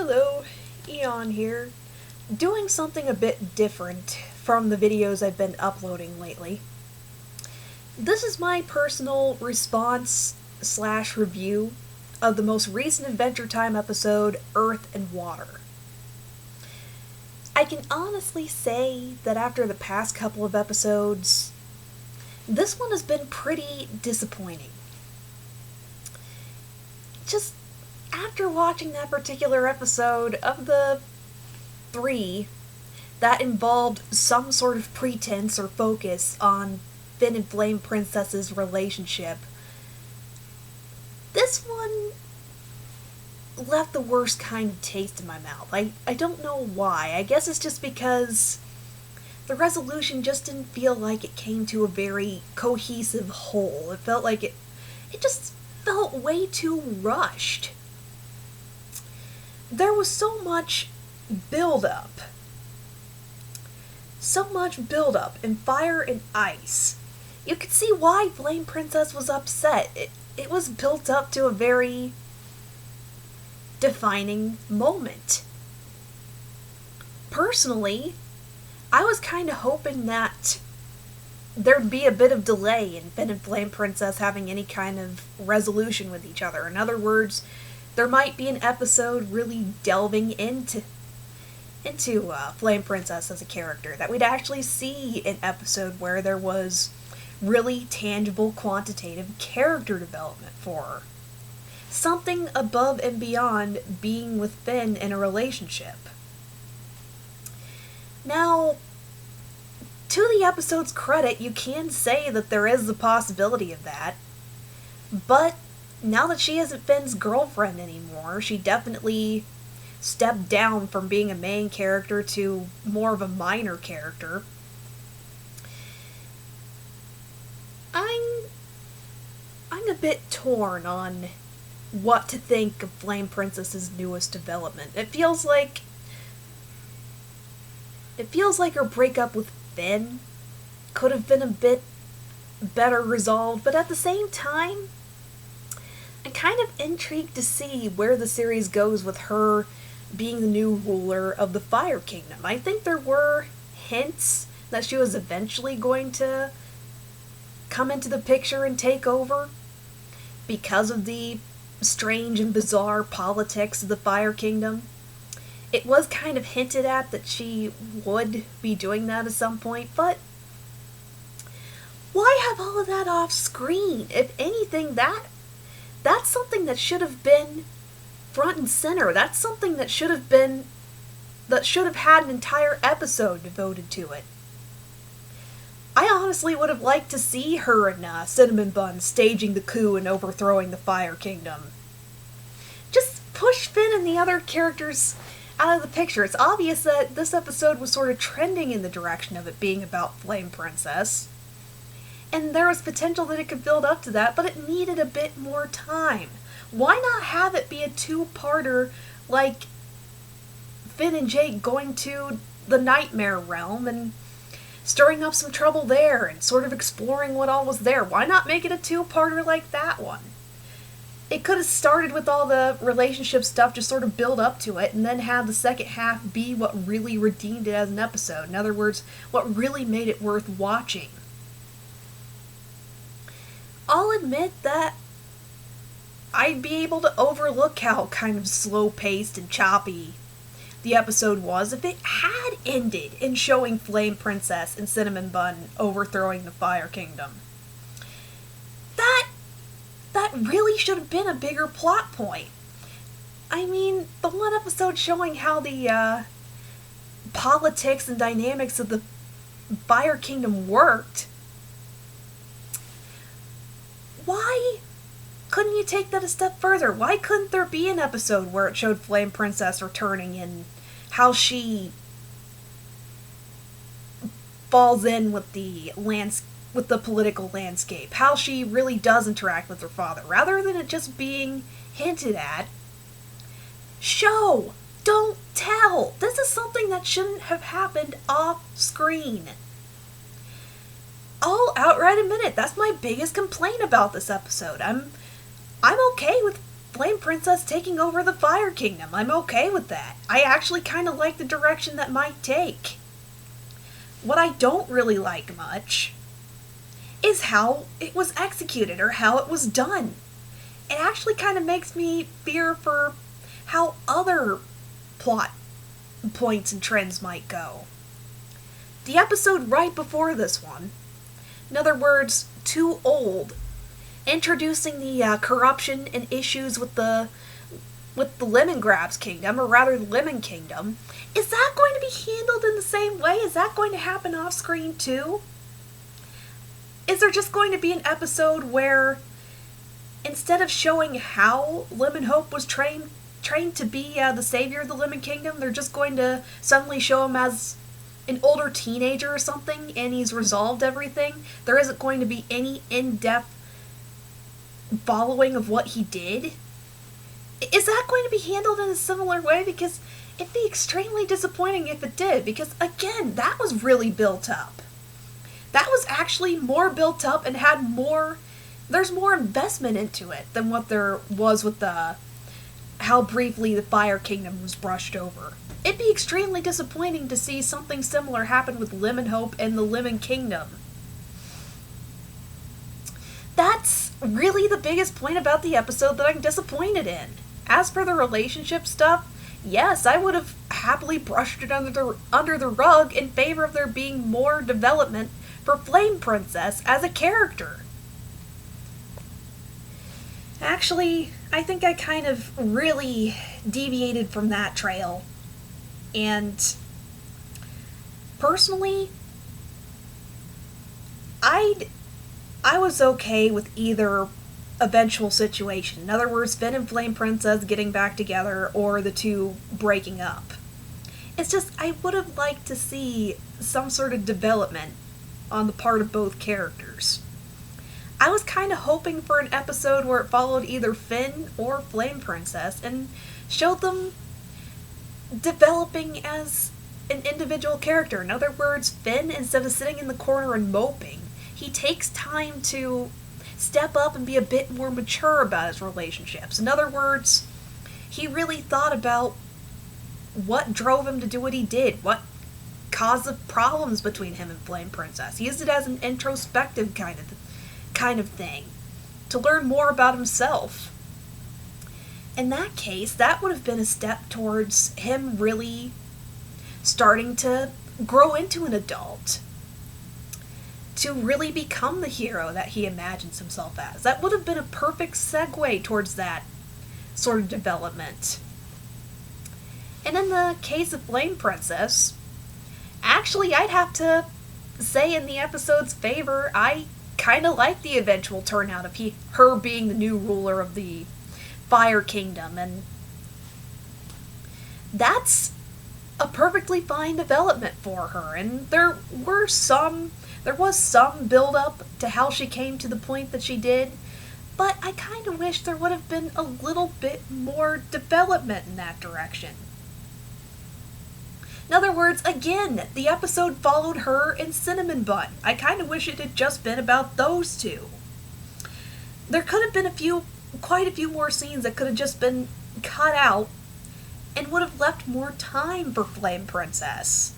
Hello, Eon here, doing something a bit different from the videos I've been uploading lately. This is my personal response slash review of the most recent Adventure Time episode, Earth and Water. I can honestly say that after the past couple of episodes, this one has been pretty disappointing. Just after watching that particular episode of the three that involved some sort of pretense or focus on Finn and Flame Princess's relationship, this one left the worst kind of taste in my mouth. I don't know why. I guess it's just because the resolution just didn't feel like it came to a very cohesive whole. It felt like it just felt way too rushed. There was so much build-up. So much build-up in Fire and Ice. You could see why Flame Princess was upset. It was built up to a very defining moment. Personally, I was kind of hoping that there'd be a bit of delay in Finn and Flame Princess having any kind of resolution with each other. In other words, there might be an episode really delving into Flame Princess as a character, that we'd actually see an episode where there was really tangible, quantitative character development for her. Something above and beyond being with Finn in a relationship. Now, to the episode's credit, you can say that there is the possibility of that, but now that she isn't Finn's girlfriend anymore, she definitely stepped down from being a main character to more of a minor character. I'm a bit torn on what to think of Flame Princess's newest development. It feels like her breakup with Finn could have been a bit better resolved, but at the same time, I'm kind of intrigued to see where the series goes with her being the new ruler of the Fire Kingdom. I think there were hints that she was eventually going to come into the picture and take over because of the strange and bizarre politics of the Fire Kingdom. It was kind of hinted at that she would be doing that at some point, but why have all of that off screen? If anything, that's something that should have been front and center. That's something that should have had an entire episode devoted to it. I honestly would have liked to see her and Cinnamon Bun staging the coup and overthrowing the Fire Kingdom. Just push Finn and the other characters out of the picture. It's obvious that this episode was sort of trending in the direction of it being about Flame Princess, and there was potential that it could build up to that, but it needed a bit more time. Why not have it be a two-parter, like Finn and Jake going to the Nightmare Realm and stirring up some trouble there and sort of exploring what all was there? Why not make it a two-parter like that one? It could have started with all the relationship stuff, just sort of build up to it, and then have the second half be what really redeemed it as an episode. In other words, what really made it worth watching. I'll admit that I'd be able to overlook how kind of slow-paced and choppy the episode was if it had ended in showing Flame Princess and Cinnamon Bun overthrowing the Fire Kingdom. That really should have been a bigger plot point. I mean, the one episode showing how the politics and dynamics of the Fire Kingdom worked, why couldn't you take that a step further? Why couldn't there be an episode where it showed Flame Princess returning and how she falls in with the political landscape, how she really does interact with her father, rather than it just being hinted at? Show! Don't tell! This is something that shouldn't have happened off screen. I'll outright admit it. That's my biggest complaint about this episode. I'm okay with Flame Princess taking over the Fire Kingdom. I'm okay with that. I actually kind of like the direction that might take. What I don't really like much is how it was executed or how it was done. It actually kind of makes me fear for how other plot points and trends might go. The episode right before this one, in other words, Too Old, introducing the corruption and issues with the Lemongrabs Kingdom, or rather the Lemon Kingdom, is that going to be handled in the same way? Is that going to happen off screen too? Is there just going to be an episode where instead of showing how Lemon Hope was trained to be the savior of the Lemon Kingdom, they're just going to suddenly show him as an older teenager or something, and he's resolved everything? There isn't going to be any in-depth following of what he did? Is that going to be handled in a similar way? Because it'd be extremely disappointing if it did, because again, that was really built up. That was actually more built up and had more, there's more investment into it than what there was with how briefly the Fire Kingdom was brushed over. It'd be extremely disappointing to see something similar happen with Lemon Hope and the Lemon Kingdom. That's really the biggest point about the episode that I'm disappointed in. As for the relationship stuff, yes, I would have happily brushed it under the rug in favor of there being more development for Flame Princess as a character. Actually, I think I kind of really deviated from that trail. And personally, I was okay with either eventual situation. In other words, Finn and Flame Princess getting back together or the two breaking up. It's just, I would have liked to see some sort of development on the part of both characters. I was kind of hoping for an episode where it followed either Finn or Flame Princess and showed them developing as an individual character. In other words, Finn, instead of sitting in the corner and moping, he takes time to step up and be a bit more mature about his relationships. In other words, he really thought about what drove him to do what he did, what caused the problems between him and Flame Princess. He used it as an introspective kind of thing, to learn more about himself. In that case, that would have been a step towards him really starting to grow into an adult, to really become the hero that he imagines himself as. That would have been a perfect segue towards that sort of development. And in the case of Flame Princess, actually, I'd have to say in the episode's favor, I kind of like the eventual turnout of her being the new ruler of the Fire Kingdom, and that's a perfectly fine development for her. And there was some build-up to how she came to the point that she did, but I kind of wish there would have been a little bit more development in that direction. In other words, again, the episode followed her and Cinnamon Bun. I kind of wish it had just been about those two. There could have been quite a few more scenes that could have just been cut out and would have left more time for Flame Princess.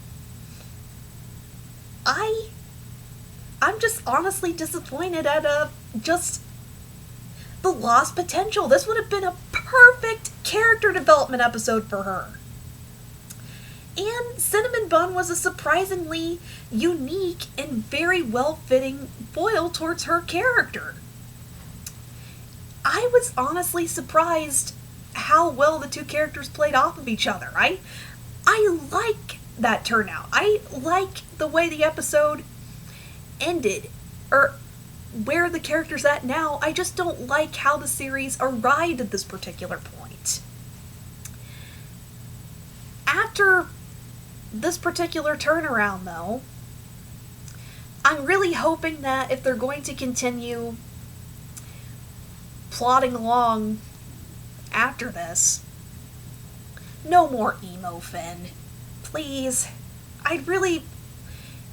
I'm just honestly disappointed at just the lost potential. This would have been a perfect character development episode for her. And Cinnamon Bun was a surprisingly unique and very well-fitting foil towards her character. I was honestly surprised how well the two characters played off of each other. I like that turnout. I like the way the episode ended, or where the character's at now. I just don't like how the series arrived at this particular point. After this particular turnaround, though, I'm really hoping that if they're going to continue plodding along after this, no more emo Finn. Please.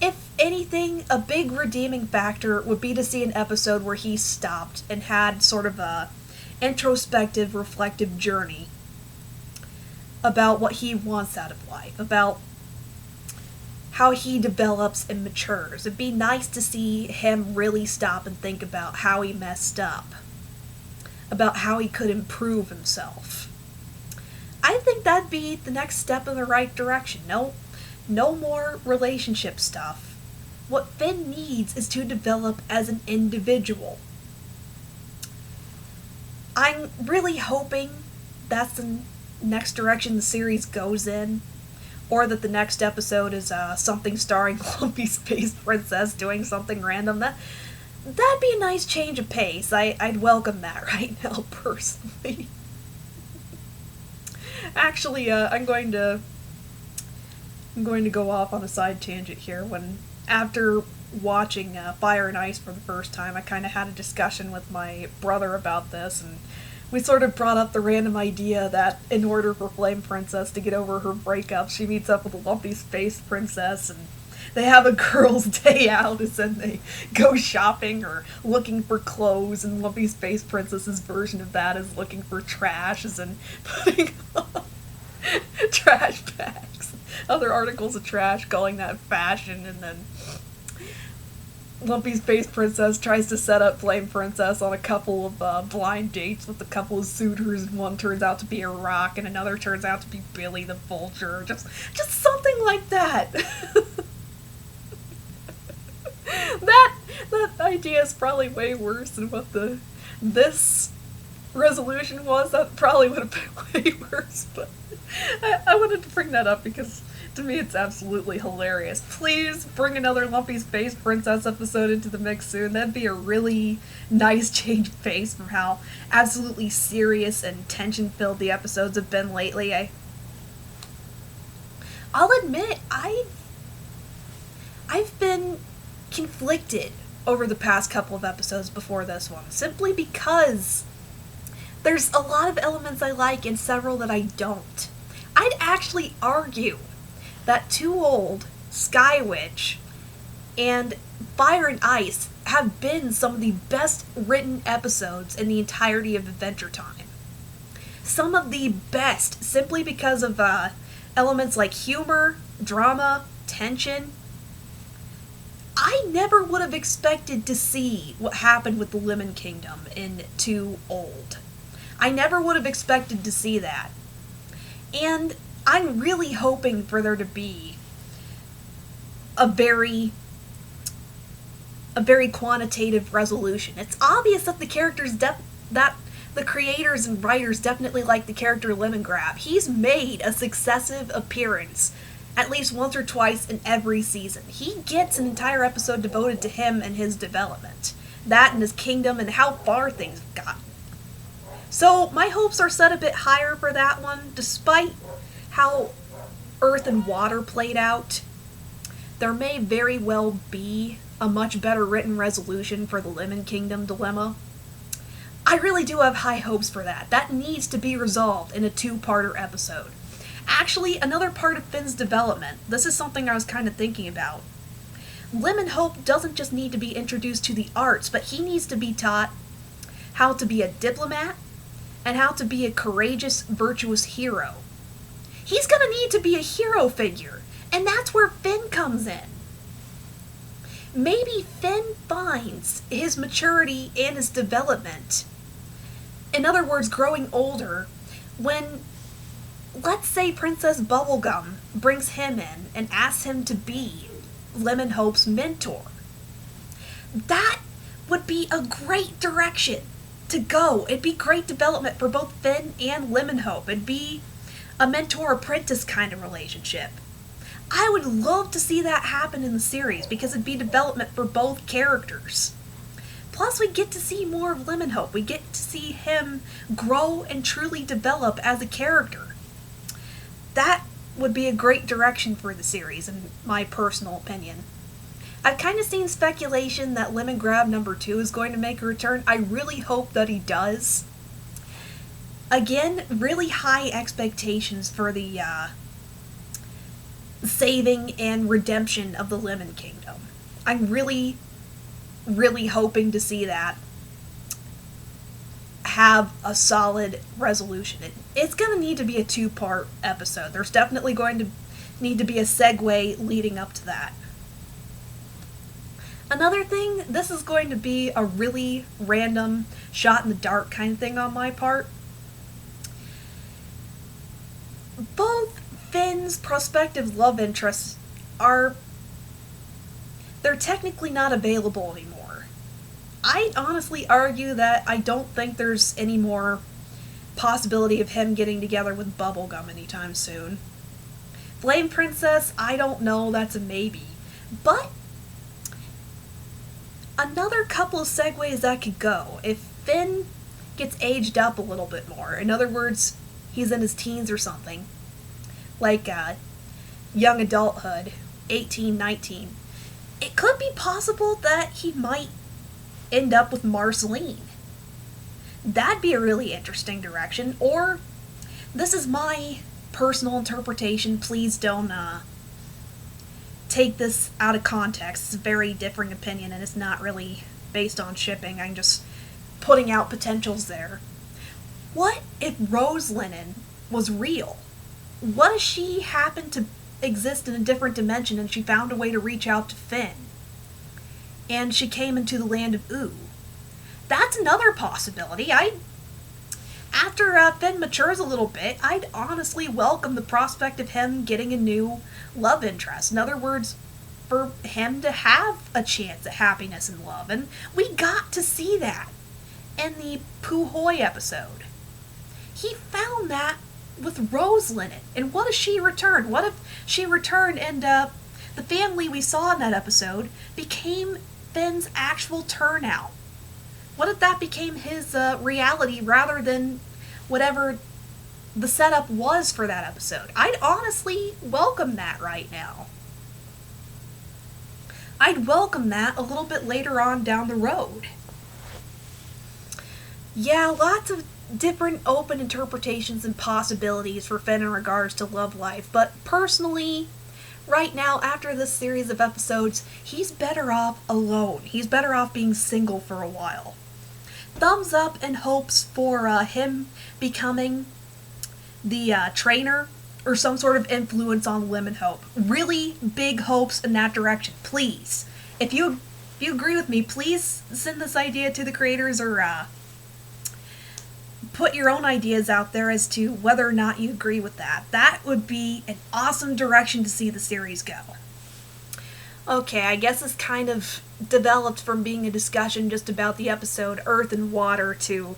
If anything, a big redeeming factor would be to see an episode where he stopped and had sort of introspective, reflective journey about what he wants out of life, about how he develops and matures. It'd be nice to see him really stop and think about how he messed up, about how he could improve himself. I think that'd be the next step in the right direction. No more relationship stuff. What Finn needs is to develop as an individual. I'm really hoping that's the next direction the series goes in, or that the next episode is something starring Lumpy Space Princess doing something random. That'd be a nice change of pace. I'd welcome that right now, personally. Actually, I'm going to go off on a side tangent here. After watching Fire and Ice for the first time, I kind of had a discussion with my brother about this, and we sort of brought up the random idea that in order for Flame Princess to get over her breakup, she meets up with a Lumpy Space Princess, and they have a girls' day out, as in they go shopping or looking for clothes, and Lumpy Space Princess's version of that is looking for trash, as in putting on trash bags, other articles of trash, calling that fashion, and then Lumpy Space Princess tries to set up Flame Princess on a couple of blind dates with a couple of suitors, and one turns out to be a rock, and another turns out to be Billy the Vulture. Just something like that. that idea is probably way worse than what this resolution was. That probably would have been way worse, but I wanted to bring that up because to me it's absolutely hilarious. Please bring another Lumpy Space Princess episode into the mix soon. That'd be a really nice change of pace from how absolutely serious and tension-filled the episodes have been lately. I'll admit, I've been conflicted over the past couple of episodes before this one, simply because there's a lot of elements I like and several that I don't. I'd actually argue that Too Old, Sky Witch, and Fire and Ice have been some of the best written episodes in the entirety of Adventure Time. Some of the best, simply because of elements like humor, drama, tension. I never would have expected to see what happened with the Lemon Kingdom in Too Old. I never would have expected to see that. And I'm really hoping for there to be a very quantitative resolution. It's obvious that that the creators and writers definitely like the character Lemongrab. He's made a successive appearance at least once or twice in every season. He gets an entire episode devoted to him and his development. That and his kingdom and how far things have gotten. So my hopes are set a bit higher for that one, despite how Earth and Water played out. There may very well be a much better written resolution for the Lemon Kingdom dilemma. I really do have high hopes for that. That needs to be resolved in a two-parter episode. Actually, another part of Finn's development, this is something I was kind of thinking about. Lemon Hope doesn't just need to be introduced to the arts, but he needs to be taught how to be a diplomat and how to be a courageous, virtuous hero. He's gonna need to be a hero figure, and that's where Finn comes in. Maybe Finn finds his maturity and his development, in other words, growing older, when, let's say, Princess Bubblegum brings him in and asks him to be Lemon Hope's mentor. That would be a great direction to go. It'd be great development for both Finn and Lemon Hope. It'd be a mentor-apprentice kind of relationship. I would love to see that happen in the series because it'd be development for both characters. Plus, we get to see more of Lemon Hope. We get to see him grow and truly develop as a character. That would be a great direction for the series, in my personal opinion. I've kind of seen speculation that Lemongrab number 2 is going to make a return. I really hope that he does. Again, really high expectations for the saving and redemption of the Lemon Kingdom. I'm really hoping to see that have a solid resolution. It's going to need to be a 2-part episode. There's definitely going to need to be a segue leading up to that. Another thing, this is going to be a really random, shot in the dark kind of thing on my part. Both Finn's prospective love interests they're technically not available anymore. I'd honestly argue that I don't think there's any more possibility of him getting together with Bubblegum anytime soon. Flame Princess, I don't know, that's a maybe. But another couple of segues that could go. If Finn gets aged up a little bit more, in other words, he's in his teens or something, like young adulthood, 18, 19, it could be possible that he might end up with Marceline. That'd be a really interesting direction. Or, this is my personal interpretation, please don't take this out of context. It's a very differing opinion and it's not really based on shipping. I'm just putting out potentials there. What if Rose Linen was real? What if she happened to exist in a different dimension and she found a way to reach out to Finn? And she came into the land of Ooo. That's another possibility. After Finn matures a little bit, I'd honestly welcome the prospect of him getting a new love interest. In other words, for him to have a chance at happiness and love. And we got to see that in the Puhoi episode. He found that with Rose Linen. And what if she returned? What if she returned and the family we saw in that episode became Finn's actual turnout? What if that became his reality rather than whatever the setup was for that episode? I'd honestly welcome that right now. I'd welcome that a little bit later on down the road. Yeah, lots of different open interpretations and possibilities for Finn in regards to love life, but personally, right now, after this series of episodes, he's better off alone. He's better off being single for a while. Thumbs up in hopes for him becoming the trainer or some sort of influence on Lemon Hope. Really big hopes in that direction. Please, if you agree with me, please send this idea to the creators or put your own ideas out there as to whether or not you agree with that. That would be an awesome direction to see the series go. Okay, I guess this kind of developed from being a discussion just about the episode Earth and Water to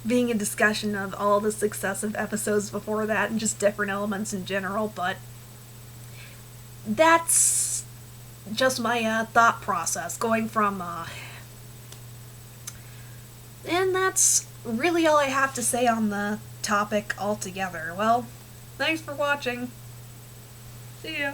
being a discussion of all the successive episodes before that and just different elements in general, but that's just my thought process going from and that's really all I have to say on the topic altogether. Well, thanks for watching. See ya.